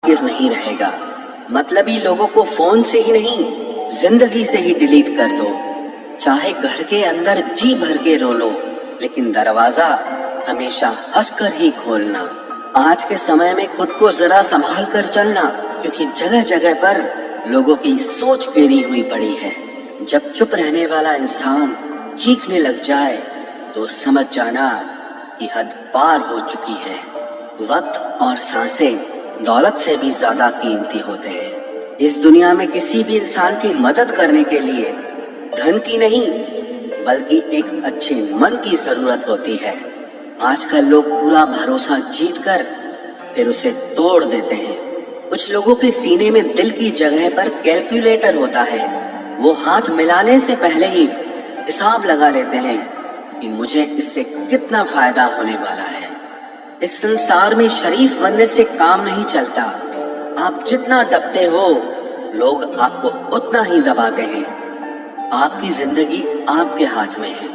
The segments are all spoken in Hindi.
किस नहीं रहेगा। मतलबी लोगों को फोन से ही नहीं, जिंदगी से ही डिलीट कर दो। चाहे घर के अंदर जी भर के रो लो, लेकिन दरवाजा हमेशा हंसकर ही खोलना। आज के समय में खुद को जरा संभाल कर चलना, क्योंकि जगह जगह पर लोगों की सोच गिरी हुई पड़ी है। जब चुप रहने वाला इंसान चीखने लग जाए तो समझ जाना कि हद पार हो चुकी है। वक्त और सांसें दौलत से भी ज्यादा कीमती होते हैं। इस दुनिया में किसी भी इंसान की मदद करने के लिए धन की नहीं, बल्कि एक अच्छे मन की जरूरत होती है। आजकल लोग पूरा भरोसा जीतकर फिर उसे तोड़ देते हैं। कुछ लोगों के सीने में दिल की जगह पर कैलकुलेटर होता है। वो हाथ मिलाने से पहले ही हिसाब लगा लेते हैं कि मुझे इससे कितना फायदा होने वाला है। इस संसार में शरीफ बनने से काम नहीं चलता। आप जितना दबते हो, लोग आपको उतना ही दबाते हैं। आपकी जिंदगी आपके हाथ में है,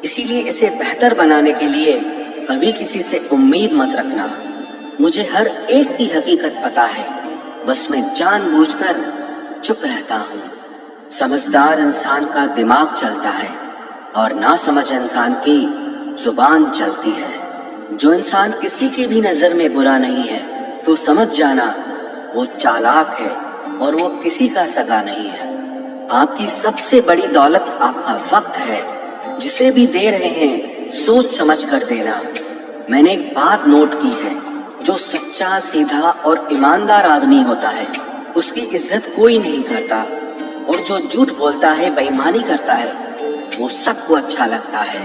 इसीलिए इसे बेहतर बनाने के लिए कभी किसी से उम्मीद मत रखना। मुझे हर एक की हकीकत पता है, बस मैं जानबूझकर चुप रहता हूँ। समझदार इंसान का दिमाग चलता है और नासमझ इंसान की जुबान चलती है। जो इंसान किसी की भी नजर में बुरा नहीं है, तो समझ जाना वो चालाक है और वो किसी का सगा नहीं है। आपकी सबसे बड़ी दौलत आपका वक्त है। जिसे भी दे रहे हैं, सोच समझ कर देना। मैंने एक बात नोट की है, जो सच्चा, सीधा और ईमानदार आदमी होता है, उसकी इज्जत कोई नहीं करता। और जो झूठ बोलता है, बेईमानी करता है, वो सबको अच्छा लगता है।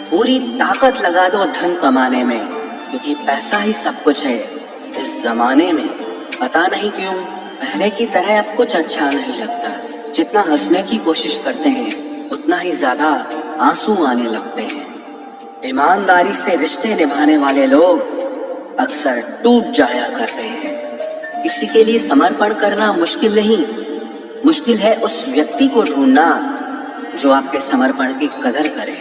पूरी ताकत लगा दो धन कमाने में, क्योंकि पैसा ही सब कुछ है इस जमाने में। पता नहीं क्यों पहले की तरह अब कुछ अच्छा नहीं लगता। जितना हंसने की कोशिश करते हैं, उतना ही ज्यादा आंसू आने लगते हैं। ईमानदारी से रिश्ते निभाने वाले लोग अक्सर टूट जाया करते हैं। किसी के लिए समर्पण करना मुश्किल नहीं, मुश्किल है उस व्यक्ति को ढूंढना जो आपके समर्पण की कदर करे।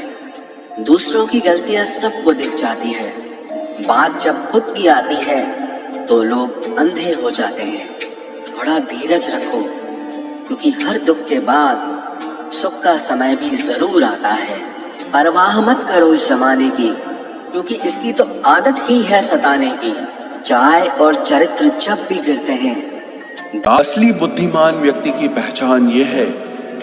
दूसरों की गलतियां सबको दिख जाती है, बात जब खुद की आती है तो लोग अंधे हो जाते हैं। थोड़ा धीरज रखो, क्योंकि हर दुख के बाद सुख का समय भी जरूर आता है। परवाह मत करो इस जमाने की, क्योंकि इसकी तो आदत ही है सताने की। चाय और चरित्र जब भी गिरते हैं। असली बुद्धिमान व्यक्ति की पहचान ये है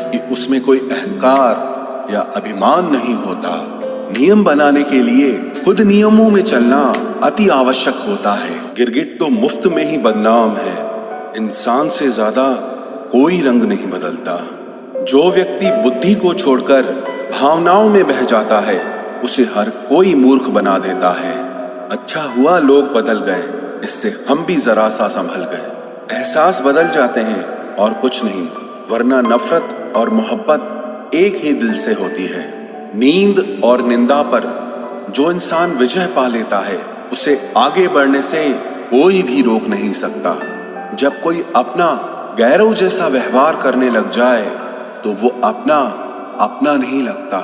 कि उसमें कोई अहंकार या अभिमान नहीं होता। नियम बनाने के लिए खुद नियमों में चलना अति आवश्यक होता है। गिरगिट तो मुफ्त में ही बदनाम है। इंसान से ज्यादा कोई रंग नहीं बदलता। जो व्यक्ति बुद्धि को छोड़कर भावनाओं में बह जाता है, उसे हर कोई मूर्ख बना देता है। अच्छा हुआ लोग बदल गए, इससे हम भी जरा सा संभल गए। एहसास बदल जाते हैं और कुछ नहीं, वरना नफरत और मोहब्बत एक ही दिल से होती है। नींद और निंदा पर जो इंसान विजय पा लेता है, उसे आगे बढ़ने से कोई भी रोक नहीं सकता। जब कोई अपना गैरों जैसा व्यवहार करने लग जाए, तो वो अपना नहीं लगता।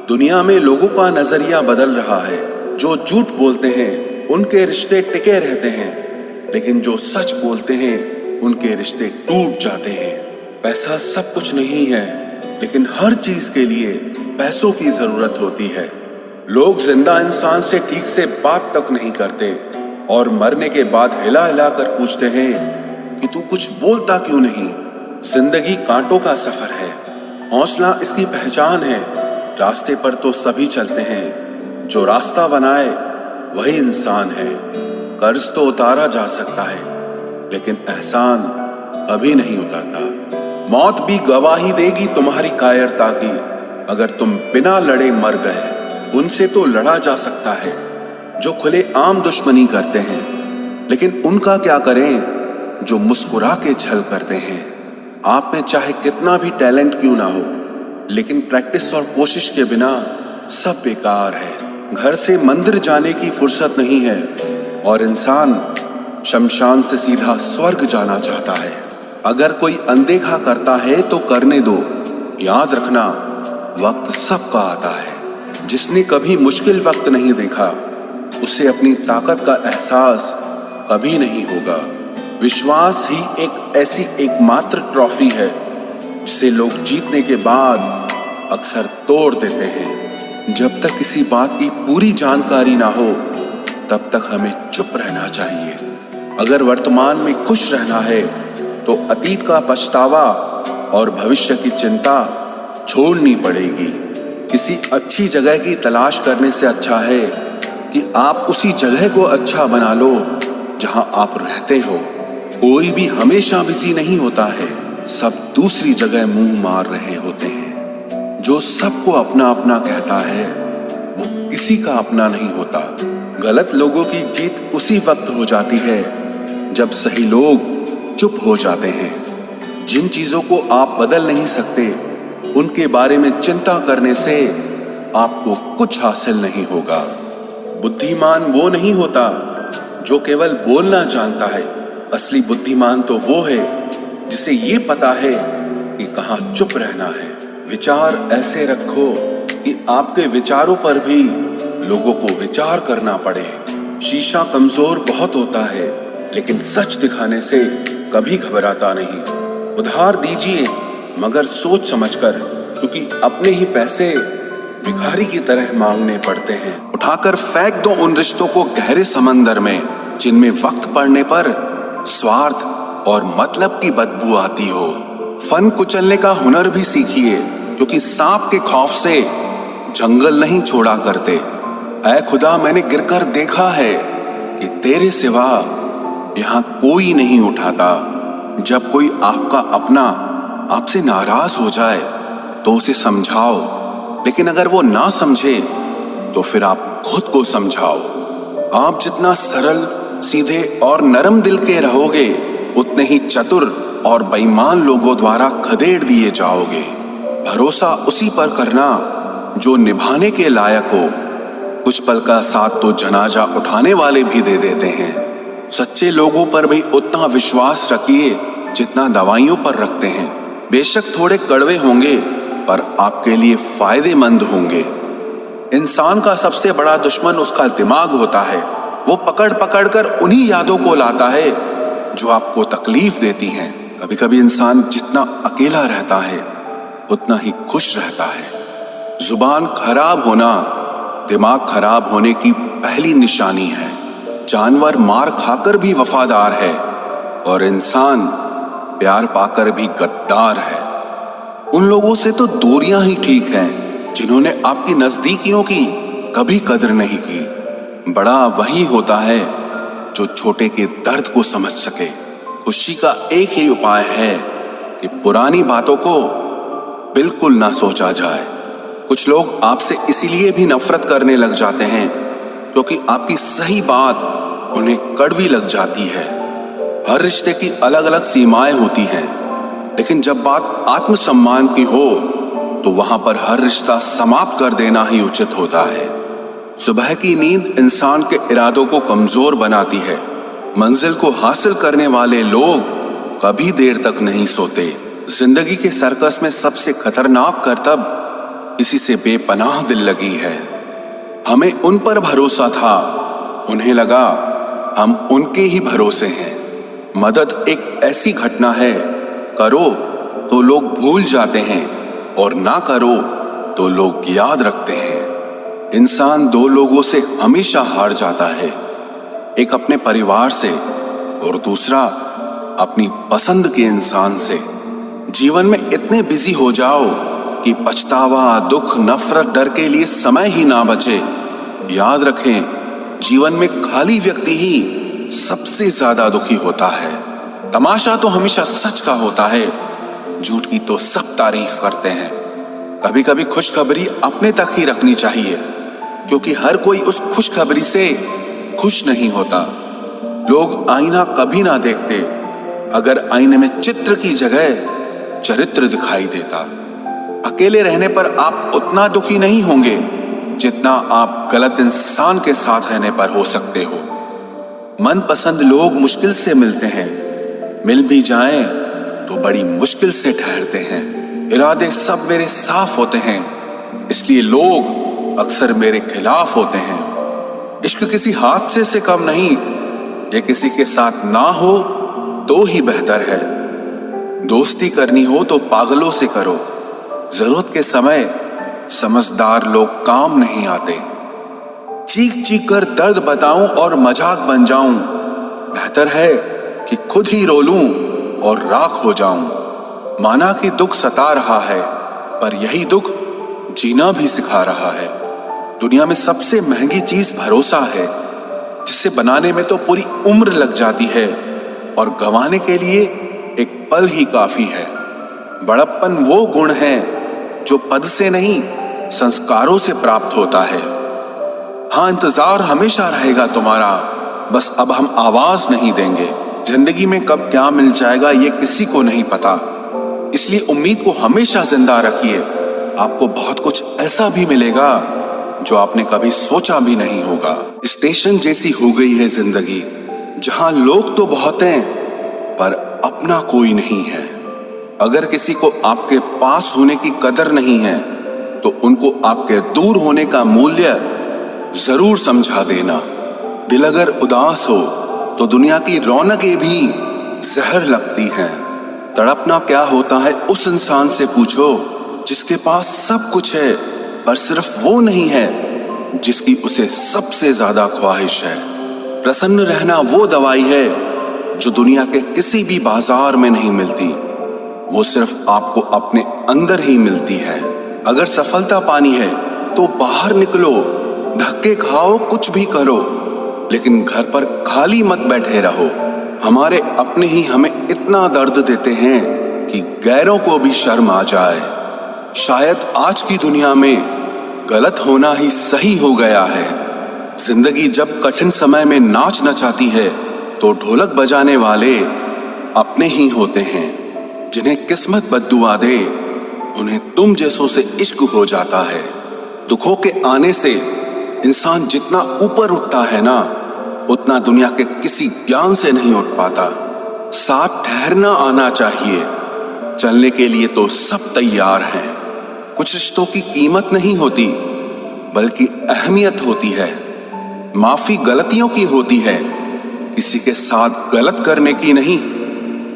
दुनिया में लोगों का नजरिया बदल रहा है। जो झूठ बोलते हैं, उनके रिश्ते टिके रहते हैं, लेकिन जो सच बोलते हैं, उनके रिश्ते टूट जाते हैं। पैसा सब कुछ नहीं है, लेकिन हर चीज के लिए पैसों की जरूरत होती है। लोग जिंदा इंसान से ठीक से बात तक नहीं करते और मरने के बाद हिला हिला कर पूछते हैं कि तू कुछ बोलता क्यों नहीं। जिंदगी कांटों का सफर है, हौसला इसकी पहचान है। रास्ते पर तो सभी चलते हैं, जो रास्ता बनाए वही इंसान है। कर्ज तो उतारा जा सकता है, लेकिन एहसान कभी नहीं उतरता। मौत भी गवाही देगी तुम्हारी कायरता की। अगर तुम बिना लड़े मर गए, उनसे तो लड़ा जा सकता है जो खुले आम दुश्मनी करते हैं, लेकिन उनका क्या करें जो मुस्कुरा के छल करते हैं। आप में चाहे कितना भी टैलेंट क्यों ना हो, लेकिन प्रैक्टिस और कोशिश के बिना सब बेकार है। घर से मंदिर जाने की फुर्सत नहीं है और इंसान शमशान से सीधा स्वर्ग जाना चाहता है। अगर कोई अनदेखा करता है तो करने दो। याद रखना, वक्त सबका आता है। जिसने कभी मुश्किल वक्त नहीं देखा, उसे अपनी ताकत का एहसास कभी नहीं होगा। विश्वास ही एक ऐसी एकमात्र ट्रॉफी है जिसे लोग जीतने के बाद अक्सर तोड़ देते हैं। जब तक किसी बात की पूरी जानकारी ना हो तब तक हमें चुप रहना चाहिए। अगर वर्तमान में खुश रहना है तो अतीत का पछतावा और भविष्य की चिंता छोड़नी पड़ेगी। किसी अच्छी जगह की तलाश करने से अच्छा है कि आप उसी जगह को अच्छा बना लो जहां आप रहते हो। कोई भी हमेशा बिजी नहीं होता है, सब दूसरी जगह मुंह मार रहे होते हैं। जो सबको अपना अपना कहता है वो किसी का अपना नहीं होता। गलत लोगों की जीत उसी वक्त हो जाती है जब सही लोग चुप हो जाते हैं। जिन चीजों को आप बदल नहीं सकते उनके बारे में चिंता करने से आपको कुछ हासिल नहीं होगा। बुद्धिमान वो नहीं होता जो केवल बोलना जानता है। असली बुद्धिमान तो वो है जिसे ये पता है कि कहाँ चुप रहना है। विचार ऐसे रखो कि आपके विचारों पर भी लोगों को विचार करना पड़े। शीशा कमजोर बहुत होता है लेकिन सच दिखाने से कभी घबराता नहीं। उधार दीजिए मगर सोच समझकर, क्योंकि अपने ही पैसे भिखारी की तरह मांगने पड़ते हैं। उठाकर फेंक दो उन रिश्तों को गहरे समंदर में जिनमें वक्त पड़ने पर स्वार्थ और मतलब की बदबू आती हो। फन कुचलने का हुनर भी सीखिए, क्योंकि सांप के खौफ से जंगल नहीं छोड़ा करते। ऐ खुदा, मैंने गिरकर देखा है कि तेरे सिवा यहाँ कोई नहीं उठाता। जब कोई आपका अपना आपसे नाराज हो जाए तो उसे समझाओ, लेकिन अगर वो ना समझे तो फिर आप खुद को समझाओ। आप जितना सरल, सीधे और नरम दिल के रहोगे उतने ही चतुर और बेईमान लोगों द्वारा खदेड़ दिए जाओगे। भरोसा उसी पर करना जो निभाने के लायक हो। कुछ पल का साथ तो जनाजा उठाने वाले भी दे देते हैं। सच्चे लोगों पर भी उतना विश्वास रखिए जितना दवाइयों पर रखते हैं। बेशक थोड़े कड़वे होंगे पर आपके लिए फायदेमंद होंगे। इंसान का सबसे बड़ा दुश्मन उसका दिमाग होता है। वो पकड़ पकड़ कर उन्हीं यादों को लाता है जो आपको तकलीफ देती हैं। कभी कभी इंसान जितना अकेला रहता है उतना ही खुश रहता है। जुबान खराब होना दिमाग खराब होने की पहली निशानी है। जानवर मार खाकर भी वफादार है और इंसान प्यार पाकर भी गद्दार है। उन लोगों से तो दूरियां ही ठीक हैं जिन्होंने आपकी नजदीकियों की कभी कदर नहीं की। बड़ा वही होता है जो छोटे के दर्द को समझ सके। खुशी का एक ही उपाय है कि पुरानी बातों को बिल्कुल ना सोचा जाए। कुछ लोग आपसे इसीलिए भी नफरत करने लग जाते हैं क्योंकि आपकी सही बात उन्हें कड़वी लग जाती है। हर रिश्ते की अलग अलग सीमाएं होती हैं, लेकिन जब बात आत्मसम्मान की हो तो वहां पर हर रिश्ता समाप्त कर देना ही उचित होता है। सुबह की नींद इंसान के इरादों को कमजोर बनाती है। मंजिल को हासिल करने वाले लोग कभी देर तक नहीं सोते। जिंदगी के सर्कस में सबसे खतरनाक करतब इसी से बेपनाह दिल लगी है। हमें उन पर भरोसा था, उन्हें लगा हम उनके ही भरोसे हैं। मदद एक ऐसी घटना है, करो तो लोग भूल जाते हैं और ना करो तो लोग याद रखते हैं। इंसान दो लोगों से हमेशा हार जाता है, एक अपने परिवार से और दूसरा अपनी पसंद के इंसान से। जीवन में इतने बिजी हो जाओ कि पछतावा, दुख, नफरत, डर के लिए समय ही ना बचे। याद रखें, जीवन में खाली व्यक्ति ही सबसे ज्यादा दुखी होता है। तमाशा तो हमेशा सच का होता है, झूठ की तो सब तारीफ करते हैं। कभी कभी खुशखबरी अपने तक ही रखनी चाहिए, क्योंकि हर कोई उस खुशखबरी से खुश नहीं होता। लोग आईना कभी ना देखते अगर आईने में चित्र की जगह चरित्र दिखाई देता। अकेले रहने पर आप उतना दुखी नहीं होंगे जितना आप गलत इंसान के साथ रहने पर हो सकते हो। मनपसंद लोग मुश्किल से मिलते हैं, मिल भी जाएं तो बड़ी मुश्किल से ठहरते हैं। इरादे सब मेरे साफ होते हैं, इसलिए लोग अक्सर मेरे खिलाफ होते हैं। इश्क किसी हादसे से कम नहीं, ये किसी के साथ ना हो तो ही बेहतर है। दोस्ती करनी हो तो पागलों से करो, जरूरत के समय समझदार लोग काम नहीं आते। चीख चीख कर दर्द बताऊं और मजाक बन जाऊं, बेहतर है कि खुद ही रो लूं और राख हो जाऊं। माना कि दुख सता रहा है, पर यही दुख जीना भी सिखा रहा है। दुनिया में सबसे महंगी चीज भरोसा है, जिसे बनाने में तो पूरी उम्र लग जाती है और गंवाने के लिए एक पल ही काफी है। बड़प्पन वो गुण है जो पद से नहीं, संस्कारों से प्राप्त होता है। हाँ, इंतजार हमेशा रहेगा तुम्हारा, बस अब हम आवाज नहीं देंगे। जिंदगी में कब क्या मिल जाएगा ये किसी को नहीं पता, इसलिए उम्मीद को हमेशा जिंदा रखिए। आपको बहुत कुछ ऐसा भी मिलेगा जो आपने कभी सोचा भी नहीं होगा। स्टेशन जैसी हो गई है जिंदगी, जहां लोग तो बहुत हैं पर अपना कोई नहीं है। अगर किसी को आपके पास होने की कदर नहीं है तो उनको आपके दूर होने का मूल्य जरूर समझा देना। दिल अगर उदास हो तो दुनिया की रौनकें भी जहर लगती हैं। तड़पना क्या होता है उस इंसान से पूछो जिसके पास सब कुछ है, पर सिर्फ वो नहीं है जिसकी उसे सबसे ज्यादा ख्वाहिश है। प्रसन्न रहना वो दवाई है जो दुनिया के किसी भी बाजार में नहीं मिलती, वो सिर्फ आपको अपने अंदर ही मिलती है। अगर सफलता पानी है तो बाहर निकलो, धक्के खाओ, कुछ भी करो, लेकिन घर पर खाली मत बैठे रहो। हमारे अपने ही हमें इतना दर्द देते हैं कि गैरों को भी शर्म आ जाए। शायद आज की दुनिया में गलत होना ही सही हो गया है। जिंदगी जब कठिन समय में नाच नचाती है तो ढोलक बजाने वाले अपने ही होते हैं। जिन्हें किस्मत बद्दुआ दे उन्हें तुम जैसों से इश्क हो जाता है। दुखों के आने से इंसान जितना ऊपर उठता है ना, उतना दुनिया के किसी ज्ञान से नहीं उठ पाता। साथ ठहरना आना चाहिए, चलने के लिए तो सब तैयार हैं। कुछ रिश्तों की कीमत नहीं होती बल्कि अहमियत होती है। माफी गलतियों की होती है, किसी के साथ गलत करने की नहीं।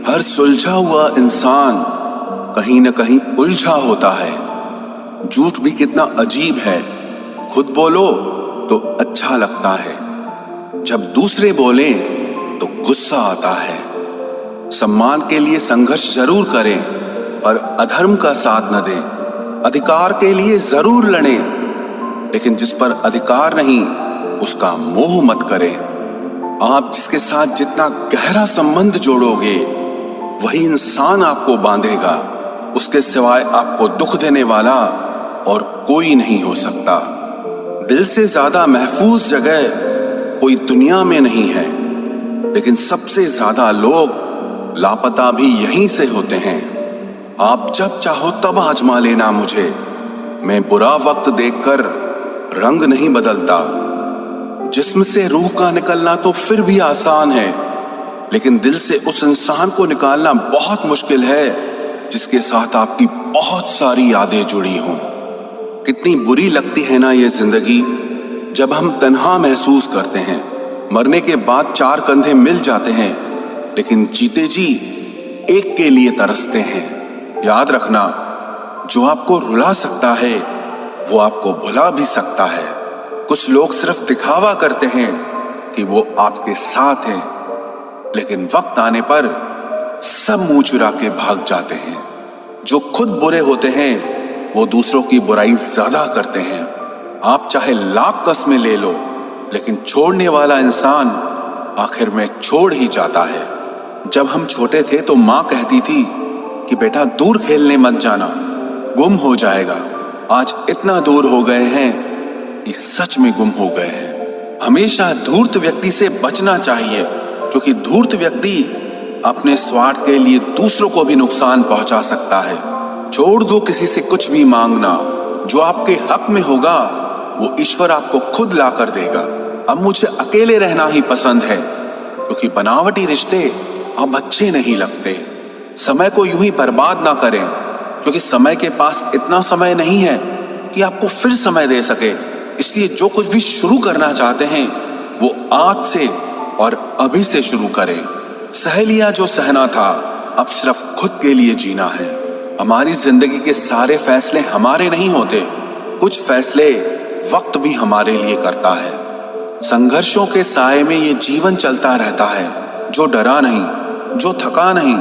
हर सुलझा हुआ इंसान कहीं न कहीं उलझा होता है। झूठ भी कितना अजीब है, खुद बोलो तो अच्छा लगता है, जब दूसरे बोलें तो गुस्सा आता है। सम्मान के लिए संघर्ष जरूर करें पर अधर्म का साथ न दें। अधिकार के लिए जरूर लड़ें, लेकिन जिस पर अधिकार नहीं उसका मोह मत करें। आप जिसके साथ जितना गहरा संबंध जोड़ोगे वही इंसान आपको बांधेगा। उसके सिवाय आपको दुख देने वाला और कोई नहीं हो सकता। दिल से ज्यादा महफूज जगह कोई दुनिया में नहीं है, लेकिन सबसे ज्यादा लोग लापता भी यहीं से होते हैं। आप जब चाहो तब आजमा लेना मुझे, मैं बुरा वक्त देखकर रंग नहीं बदलता। जिस्म से रूह का निकलना तो फिर भी आसान है, लेकिन दिल से उस इंसान को निकालना बहुत मुश्किल है जिसके साथ आपकी बहुत सारी यादें जुड़ी हों। कितनी बुरी लगती है ना ये जिंदगी जब हम तन्हा महसूस करते हैं। मरने के बाद चार कंधे मिल जाते हैं, लेकिन जीते जी एक के लिए तरसते हैं। याद रखना, जो आपको रुला सकता है वो आपको भुला भी सकता है। कुछ लोग सिर्फ दिखावा करते हैं कि वो आपके साथ हैं, लेकिन वक्त आने पर सब मुंह चुरा के भाग जाते हैं। जो खुद बुरे होते हैं वो दूसरों की बुराई ज्यादा करते हैं। आप चाहे लाख कस्में ले लो, लेकिन छोड़ने वाला इंसान आखिर में छोड़ ही जाता है। जब हम छोटे थे तो माँ कहती थी कि बेटा दूर खेलने मत जाना, गुम हो जाएगा। आज इतना दूर हो गए हैं कि सच में गुम हो गए हैं। हमेशा धूर्त व्यक्ति से बचना चाहिए, क्योंकि धूर्त व्यक्ति अपने स्वार्थ के लिए दूसरों को भी नुकसान पहुंचा सकता है। छोड़ दो किसी से कुछ भी मांगना, जो आपके हक में होगा वो ईश्वर आपको खुद ला कर देगा। अब मुझे अकेले रहना ही पसंद है, क्योंकि बनावटी रिश्ते अब अच्छे नहीं लगते। समय को यूं ही बर्बाद ना करें, क्योंकि समय के पास इतना समय नहीं है कि आपको फिर समय दे सके। इसलिए जो कुछ भी शुरू करना चाहते हैं वो आज से और अभी से शुरू करें। सह लिया जो सहना था, अब सिर्फ खुद के लिए जीना है। हमारी जिंदगी के सारे फैसले हमारे नहीं होते, कुछ फैसले वक्त भी हमारे लिए करता है। संघर्षों के साए में ये जीवन चलता रहता है, जो डरा नहीं, जो थका नहीं,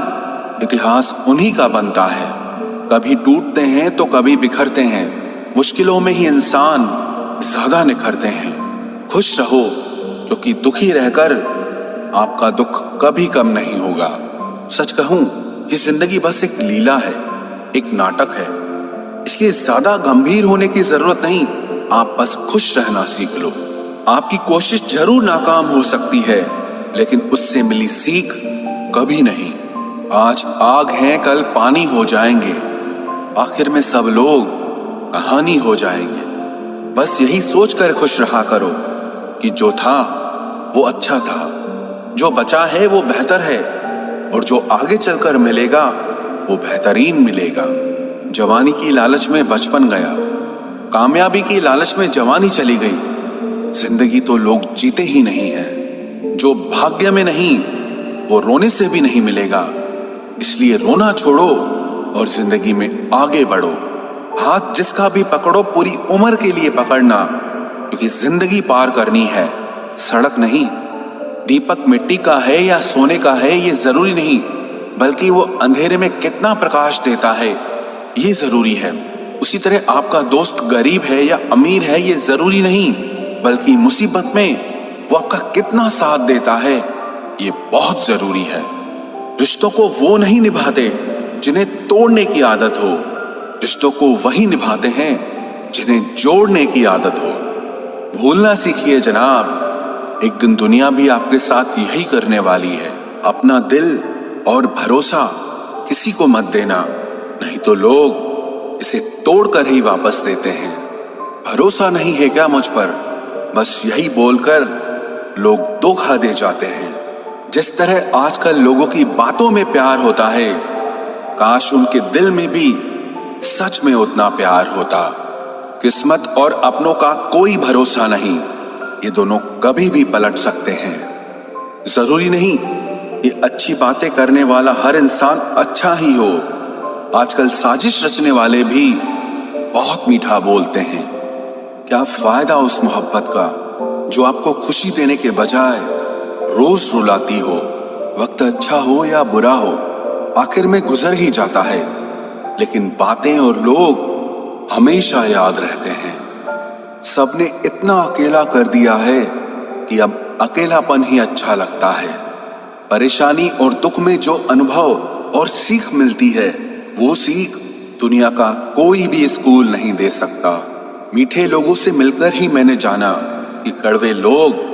इतिहास उन्हीं का बनता है। कभी टूटते हैं तो कभी बिखरते हैं, मुश्किलों में ही इंसान ज्यादा निखरते हैं। खुश रहो, क्योंकि दुखी रहकर आपका दुख कभी कम नहीं होगा। सच कहूं, ये जिंदगी बस एक लीला है, एक नाटक है, इसलिए ज्यादा गंभीर होने की जरूरत नहीं। आप बस खुश रहना सीख लो। आपकी कोशिश जरूर नाकाम हो सकती है, लेकिन उससे मिली सीख कभी नहीं। आज आग हैं, कल पानी हो जाएंगे, आखिर में सब लोग कहानी हो जाएंगे। बस यही सोचकर खुश रहा करो कि जो था वो अच्छा था, जो बचा है वो बेहतर है, और जो आगे चलकर मिलेगा वो बेहतरीन मिलेगा। जवानी की लालच में बचपन गया, कामयाबी की लालच में जवानी चली गई। जिंदगी तो लोग जीते ही नहीं है, जो भाग्य में नहीं वो रोने से भी नहीं मिलेगा। इसलिए रोना छोड़ो और जिंदगी में आगे बढ़ो। हाथ जिसका भी पकड़ो पूरी उम्र के लिए पकड़ना, क्योंकि जिंदगी पार करनी है, सड़क नहीं। दीपक मिट्टी का है या सोने का है ये जरूरी नहीं, बल्कि वो अंधेरे में कितना प्रकाश देता है ये जरूरी है। उसी तरह आपका दोस्त गरीब है या अमीर है ये जरूरी नहीं, बल्कि मुसीबत में वो आपका कितना साथ देता है ये बहुत जरूरी है। रिश्तों को वो नहीं निभाते जिन्हें तोड़ने की आदत हो, रिश्तों को वही निभाते हैं जिन्हें जोड़ने की आदत हो। भूलना सीखिए जनाब, एक दिन दुनिया भी आपके साथ यही करने वाली है। अपना दिल और भरोसा किसी को मत देना, नहीं तो लोग इसे तोड़कर ही वापस देते हैं। भरोसा नहीं है क्या मुझ पर, बस यही बोलकर लोग धोखा दे जाते हैं। जिस तरह आजकल लोगों की बातों में प्यार होता है, काश उनके दिल में भी सच में उतना प्यार होता। किस्मत और अपनों का कोई भरोसा नहीं, ये दोनों कभी भी पलट सकते हैं। जरूरी नहीं ये अच्छी बातें करने वाला हर इंसान अच्छा ही हो। आजकल साजिश रचने वाले भी बहुत मीठा बोलते हैं। क्या फायदा उस मोहब्बत का जो आपको खुशी देने के बजाय रोज रुलाती हो। वक्त अच्छा हो या बुरा हो, आखिर में गुजर ही जाता है, लेकिन बातें और लोग हमेशा याद रहते हैं। सबने इतना अकेला कर दिया है कि अब अकेलापन ही अच्छा लगता है। परेशानी और दुख में जो अनुभव और सीख मिलती है, वो सीख दुनिया का कोई भी स्कूल नहीं दे सकता। मीठे लोगों से मिलकर ही मैंने जाना कि कड़वे लोग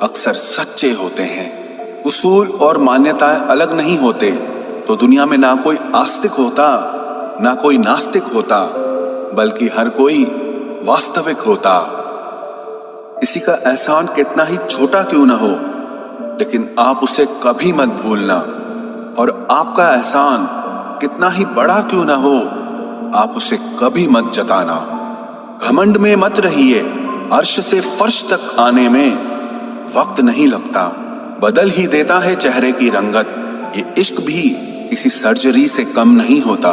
अक्सर सच्चे होते हैं। उसूल और मान्यताएं अलग नहीं होते तो दुनिया में ना कोई आस्तिक होता ना कोई नास्तिक होता, बल्कि हर कोई वास्तविक होता। किसी का एहसान कितना ही छोटा क्यों ना हो, लेकिन आप उसे कभी मत भूलना, और आपका एहसान कितना ही बड़ा क्यों ना हो, आप उसे कभी मत जताना। घमंड में मत रहिए, अर्श से फर्श तक आने में वक्त नहीं लगता, बदल ही देता है चेहरे की रंगत। ये इश्क भी किसी सर्जरी से कम नहीं होता।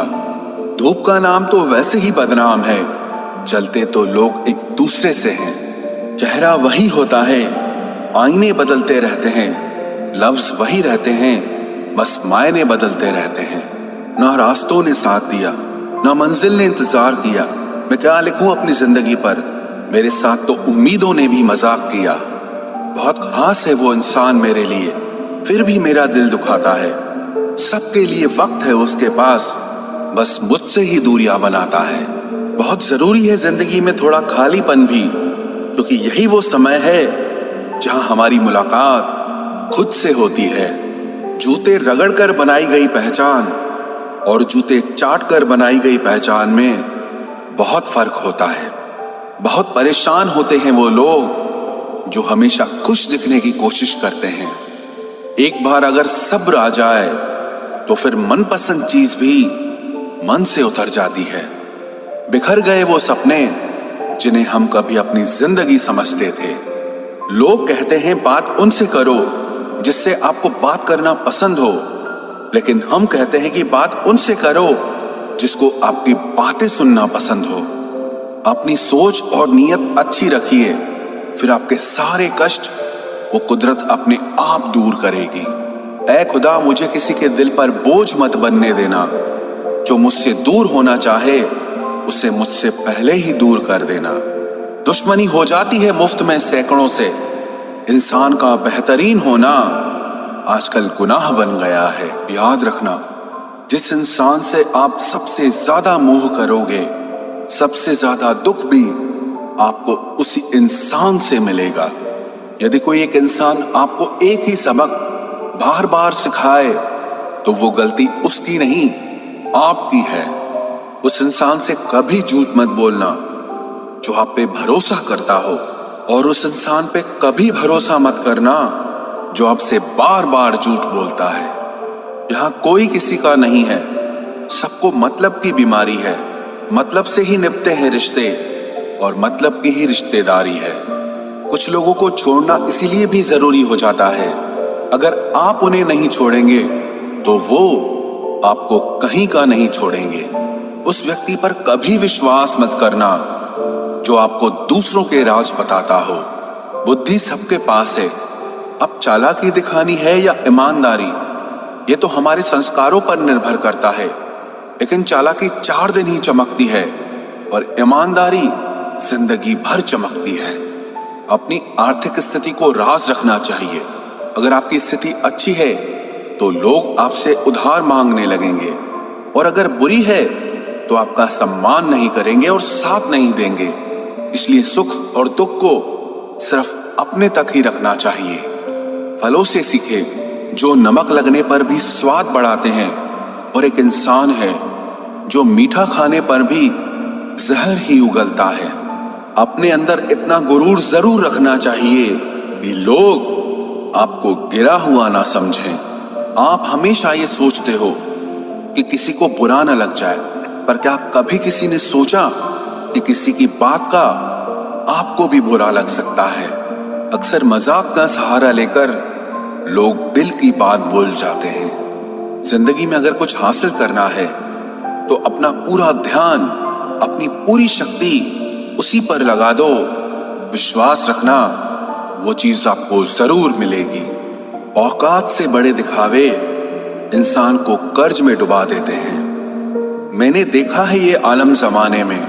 धूप का नाम तो वैसे ही बदनाम है, चलते तो लोग एक दूसरे से हैं। चेहरा वही होता है, आईने बदलते रहते हैं, लफ्ज वही रहते हैं, बस मायने बदलते रहते हैं। ना रास्तों ने साथ दिया, ना मंजिल ने इंतजार किया। मैं क्या लिखूं अपनी जिंदगी पर, मेरे साथ तो उम्मीदों ने भी मजाक किया। बहुत खास है वो इंसान मेरे लिए, फिर भी मेरा दिल दुखाता है। सबके लिए वक्त है उसके पास, बस मुझसे ही दूरियां बनाता है। बहुत जरूरी है जिंदगी में थोड़ा खालीपन भी, क्योंकि यही वो समय है जहां हमारी मुलाकात खुद से होती है। जूते रगड़ कर बनाई गई पहचान और जूते चाट कर बनाई गई पहचान में बहुत फर्क होता है। बहुत परेशान होते हैं वो लोग जो हमेशा खुश दिखने की कोशिश करते हैं। एक बार अगर सब्र आ जाए तो फिर मनपसंद चीज भी मन से उतर जाती है। बिखर गए वो सपने जिन्हें हम कभी अपनी जिंदगी समझते थे। लोग कहते हैं बात उनसे करो जिससे आपको बात करना पसंद हो, लेकिन हम कहते हैं कि बात उनसे करो जिसको आपकी बातें सुनना पसंद हो। अपनी सोच और नीयत अच्छी रखिए, फिर आपके सारे कष्ट वो कुदरत अपने आप दूर करेगी। ऐ खुदा, मुझे किसी के दिल पर बोझ मत बनने देना। जो मुझसे दूर होना चाहे उसे मुझसे पहले ही दूर कर देना। दुश्मनी हो जाती है मुफ्त में सैकड़ों से। इंसान का बेहतरीन होना आजकल गुनाह बन गया है। याद रखना, जिस इंसान से आप सबसे ज्यादा मोह करोगे, सबसे ज्यादा दुख भी आपको उसी इंसान से मिलेगा। यदि कोई एक इंसान आपको एक ही सबक बार बार सिखाए तो वो गलती उसकी नहीं, आपकी है। उस इंसान से कभी झूठ मत बोलना जो आप पे भरोसा करता हो, और उस इंसान पे कभी भरोसा मत करना जो आपसे बार बार झूठ बोलता है। यहां कोई किसी का नहीं है, सबको मतलब की बीमारी है। मतलब से ही निपटे हैं रिश्ते, और मतलब की ही रिश्तेदारी है। कुछ लोगों को छोड़ना इसीलिए भी जरूरी हो जाता है, अगर आप उन्हें नहीं छोड़ेंगे तो वो आपको कहीं का नहीं छोड़ेंगे। उस व्यक्ति पर कभी विश्वास मत करना जो आपको दूसरों के राज बताता हो। बुद्धि सबके पास है, अब चालाकी दिखानी है या ईमानदारी, ये तो हमारे संस्कारों पर निर्भर करता है। लेकिन चालाकी 4 दिन ही चमकती है और ईमानदारी जिंदगी भर चमकती है। अपनी आर्थिक स्थिति को राज रखना चाहिए। अगर आपकी स्थिति अच्छी है तो लोग आपसे उधार मांगने लगेंगे, और अगर बुरी है तो आपका सम्मान नहीं करेंगे और साथ नहीं देंगे। इसलिए सुख और दुख को सिर्फ अपने तक ही रखना चाहिए। फलों से सीखे जो नमक लगने पर भी स्वाद बढ़ाते हैं, और एक इंसान है जो मीठा खाने पर भी जहर ही उगलता है। अपने अंदर इतना गुरूर जरूर रखना चाहिए कि लोग आपको गिरा हुआ ना समझें। आप हमेशा ये सोचते हो कि किसी को बुरा ना लग जाए, पर क्या कभी किसी ने सोचा कि किसी की बात का आपको भी बुरा लग सकता है? अक्सर मजाक का सहारा लेकर लोग दिल की बात बोल जाते हैं। जिंदगी में अगर कुछ हासिल करना है तो अपना पूरा ध्यान, अपनी पूरी शक्ति उसी पर लगा दो। विश्वास रखना, वो चीज आपको जरूर मिलेगी। औकात से बड़े दिखावे इंसान को कर्ज में डुबा देते हैं। मैंने देखा है ये आलम जमाने में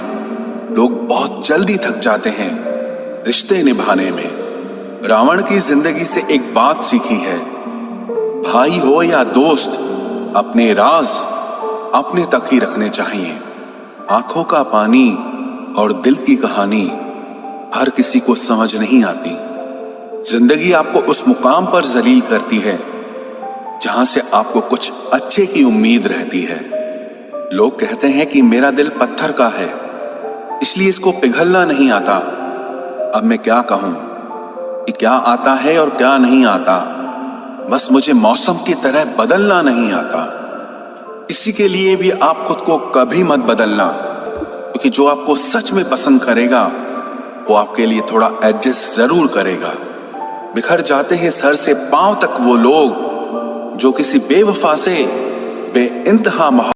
लोग बहुत जल्दी थक जाते हैं रिश्ते निभाने में। रावण की जिंदगी से एक बात सीखी है, भाई हो या दोस्त, अपने राज अपने तक ही रखने चाहिए। आंखों का पानी और दिल की कहानी हर किसी को समझ नहीं आती। जिंदगी आपको उस मुकाम पर जलील करती है जहां से आपको कुछ अच्छे की उम्मीद रहती है। लोग कहते हैं कि मेरा दिल पत्थर का है, इसलिए इसको पिघलना नहीं आता। अब मैं क्या कहूं कि क्या आता है और क्या नहीं आता। बस मुझे मौसम की तरह बदलना नहीं आता। इसी के लिए भी आप खुद को कभी मत बदलना, क्योंकि जो आपको सच में पसंद करेगा वो आपके लिए थोड़ा एडजस्ट जरूर करेगा। बिखर जाते हैं सर से पांव तक वो लोग जो किसी बेवफा से बेइंतहा